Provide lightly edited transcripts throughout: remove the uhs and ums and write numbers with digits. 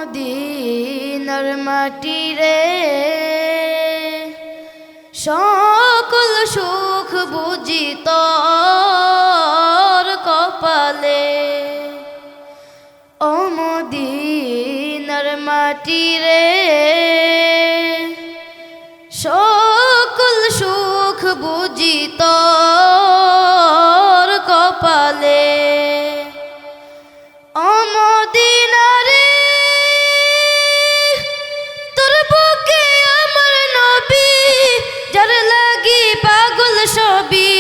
মদিনার মাটি রে সকল সুখ বুঝি তোর কপালে। ও মদিনার মাটি রে সকল সুখ বুঝি তোর কপালে। ও মদিনা রে তোর বুকে আমার নবী, যার লাগি পাগল সবই,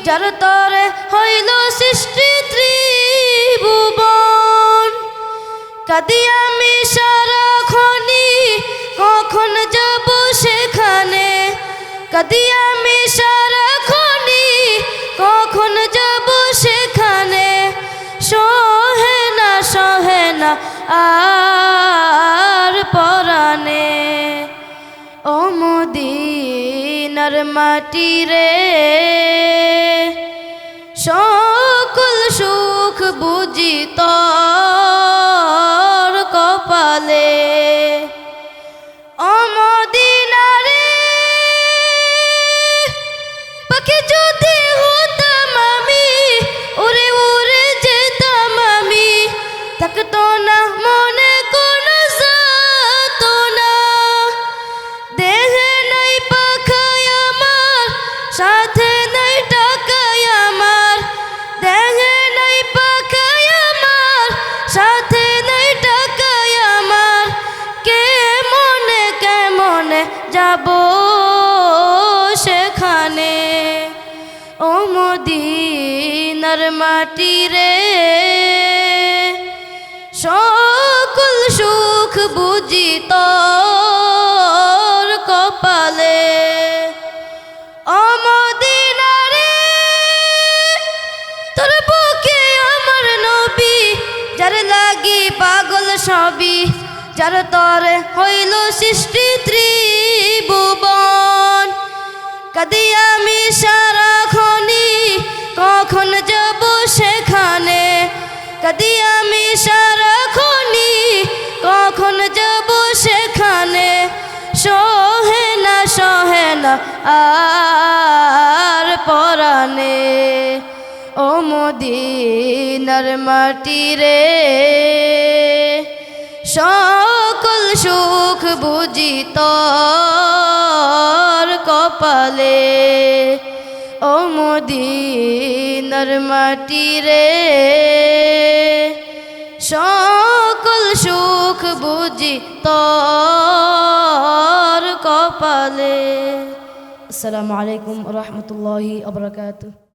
যার তরে হইল সৃষ্টি ত্রিভুবন। কাঁদি আমি সারাক্ষণি, কখন যাব সেখানে। কাঁদি আমি সারাক্ষণি, কখন যাব সেখানে। সহে না আর পরানে। ও মদিনার মাটি রে সকল সুখ বুঝি তোর কপালে। ও মদিনা রে পাখি যদি হতাম আমি, উড়ে উড়ে যেতাম আমি। থাকতো না মনে কোনো যাতনা, দেহে নাই পাখায় আমার, সাথে নাই টাকায় আমার। দেহে নাই পাখায় আমার, সাথে নাই টাকায় আমার। কেমনে যাব সেখানে। ও মদিনার মাটি রে সকল সুখ বুঝি তোর কপালে। ও মদিনা রে তোর বুকে আমার নবী, যার লাগি পাগল সবই, যার তরে হইল সৃষ্টি ত্রিভুবন। কাঁদি আমি সারাক্ষণি, কখন যাব সেখানে। কাঁদি আমি সারাক্ষণি, কখন যাব সেখানে। সহে না আর পরানে। ও মদিনার মাটি রে সকল সুখ বুঝি তোর কপালে। ও মদিনার মাটি রে সকল সুখ বুঝি তোর কপালে। আসসালামু আলাইকুম ওয়া রাহমাতুল্লাহি ওয়া বারাকাতুহু।